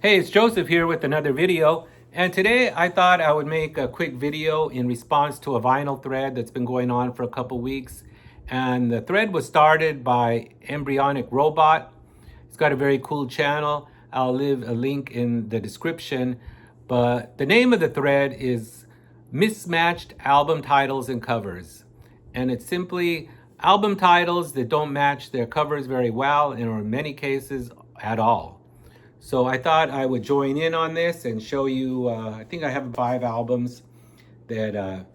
Hey, it's Joseph here with another video. And today I thought I would make a quick video in response to a vinyl thread that's been going on for a couple weeks. And the thread was started by Embryonic Robot. It's got a very cool channel. I'll leave a link in the description. But the name of the thread is Mismatched Album Titles and Covers. And it's simply album titles that don't match their covers very well, and or in many cases at all. So I thought I would join in on this and show you, I think I have 5 albums that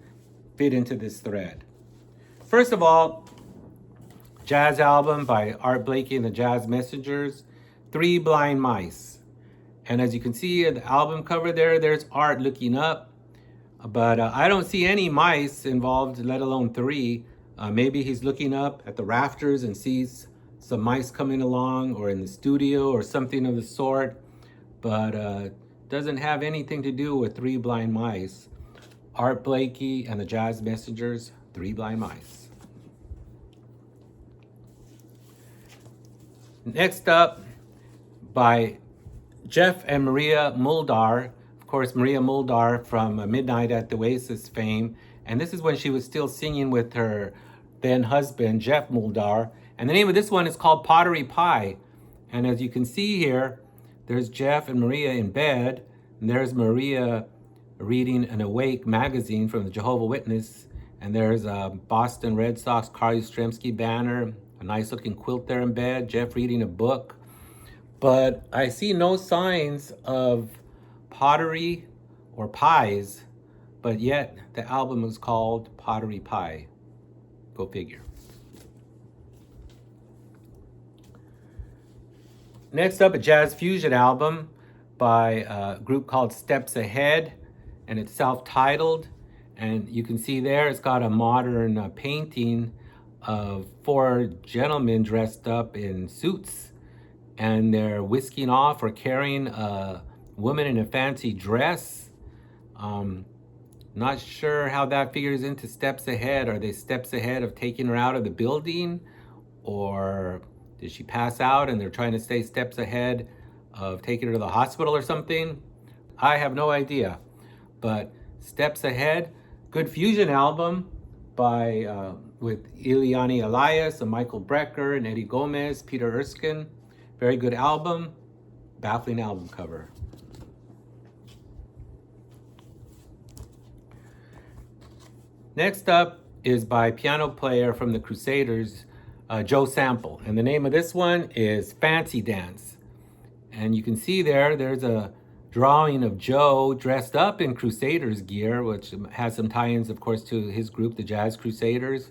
fit into this thread. First of all, jazz album by Art Blakey and the Jazz Messengers, Three Blind Mice. And as you can see at the album cover there's Art looking up, but I don't see any mice involved, let alone 3. Maybe he's looking up at the rafters and sees some mice coming along, or in the studio or something of the sort, but doesn't have anything to do with Three Blind Mice. Art Blakey and the Jazz Messengers, Three Blind Mice. Next up, by Jeff and Maria Muldaur. Of course, Maria Muldaur from Midnight at the Oasis fame. And this is when she was still singing with her then husband, Jeff Muldaur. And the name of this one is called Pottery Pie. And as you can see here, there's Jeff and Maria in bed. And there's Maria reading an Awake magazine from the Jehovah's Witness. And there's a Boston Red Sox Carl Yastrzemski banner, a nice looking quilt there in bed, Jeff reading a book. But I see no signs of pottery or pies, but yet the album is called Pottery Pie. Go figure. Next up, a jazz fusion album by a group called Steps Ahead, and it's self-titled. And you can see there it's got a modern painting of 4 gentlemen dressed up in suits, and they're whisking off or carrying a woman in a fancy dress. Not sure how that figures into steps ahead. Are they steps ahead of taking her out of the building? Or did she pass out and they're trying to stay steps ahead of taking her to the hospital or something? I have no idea. But Steps Ahead, good fusion album by with Ileana Elias and Michael Brecker and Eddie Gomez, Peter Erskine. Very good album, baffling album cover. Next up is by piano player from the Crusaders, Joe Sample. And the name of this one is Fancy Dance. And you can see there's a drawing of Joe dressed up in Crusaders gear, which has some tie-ins, of course, to his group, the Jazz Crusaders.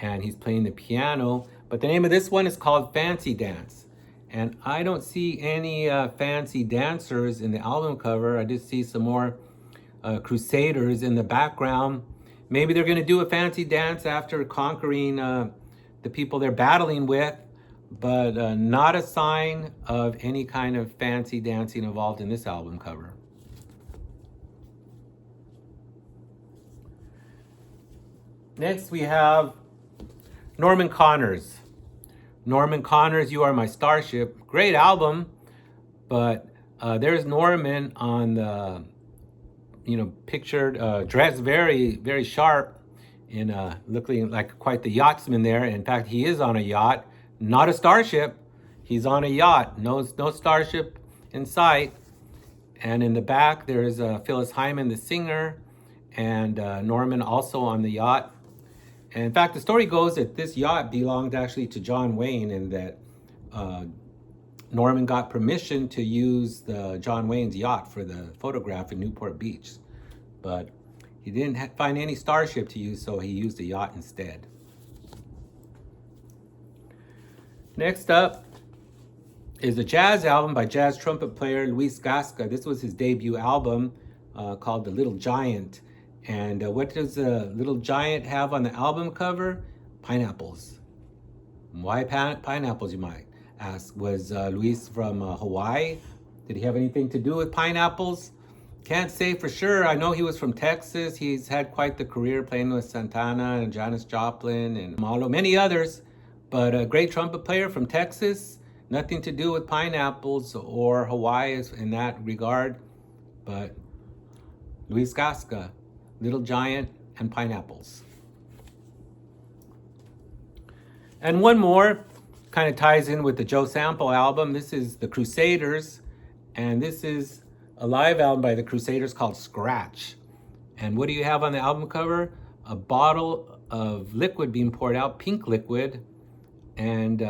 And he's playing the piano. But the name of this one is called Fancy Dance. And I don't see any fancy dancers in the album cover. I just see some more Crusaders in the background. Maybe they're going to do a fancy dance after conquering the people they're battling with, but not a sign of any kind of fancy dancing involved in this album cover. Next we have Norman Connors. Norman Connors, You Are My Starship. Great album, but there's Norman on the, pictured, dressed very, very sharp, in looking like quite the yachtsman there. In fact, he is on a yacht, not a starship. He's on a yacht, no starship in sight. And in the back, there's Phyllis Hyman, the singer, and Norman also on the yacht. And in fact, the story goes that this yacht belonged actually to John Wayne, and that Norman got permission to use the John Wayne's yacht for the photograph in Newport Beach. But he didn't find any starship to use, so he used a yacht instead. Next up is a jazz album by jazz trumpet player Luis Gasca. This was his debut album called The Little Giant. And what does the Little Giant have on the album cover? Pineapples. Why pineapples, you might ask? Was Luis from Hawaii? Did he have anything to do with pineapples? Can't say for sure. I know he was from Texas. He's had quite the career playing with Santana and Janis Joplin and Malo, many others. But a great trumpet player from Texas. Nothing to do with pineapples or Hawaii in that regard, but Luis Casca, Little Giant, and pineapples. And one more kind of ties in with the Joe Sample album. This is the Crusaders, and this is a live album by the Crusaders called Scratch. And what do you have on the album cover? A bottle of liquid being poured out, pink liquid. And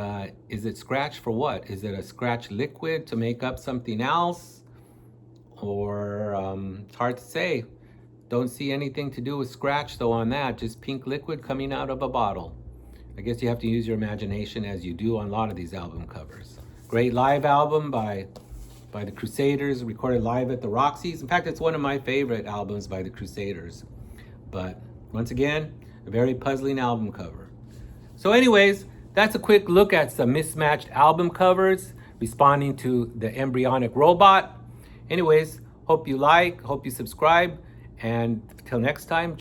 is it scratch for what? Is it a scratch liquid to make up something else? Or it's hard to say. Don't see anything to do with scratch though on that, just pink liquid coming out of a bottle. I guess you have to use your imagination as you do on a lot of these album covers. Great live album by the Crusaders, recorded live at the Roxy's. In fact, it's one of my favorite albums by the Crusaders. But once again, a very puzzling album cover. So anyways, that's a quick look at some mismatched album covers responding to the embryonic robot. Anyways, hope you like, hope you subscribe, and till next time.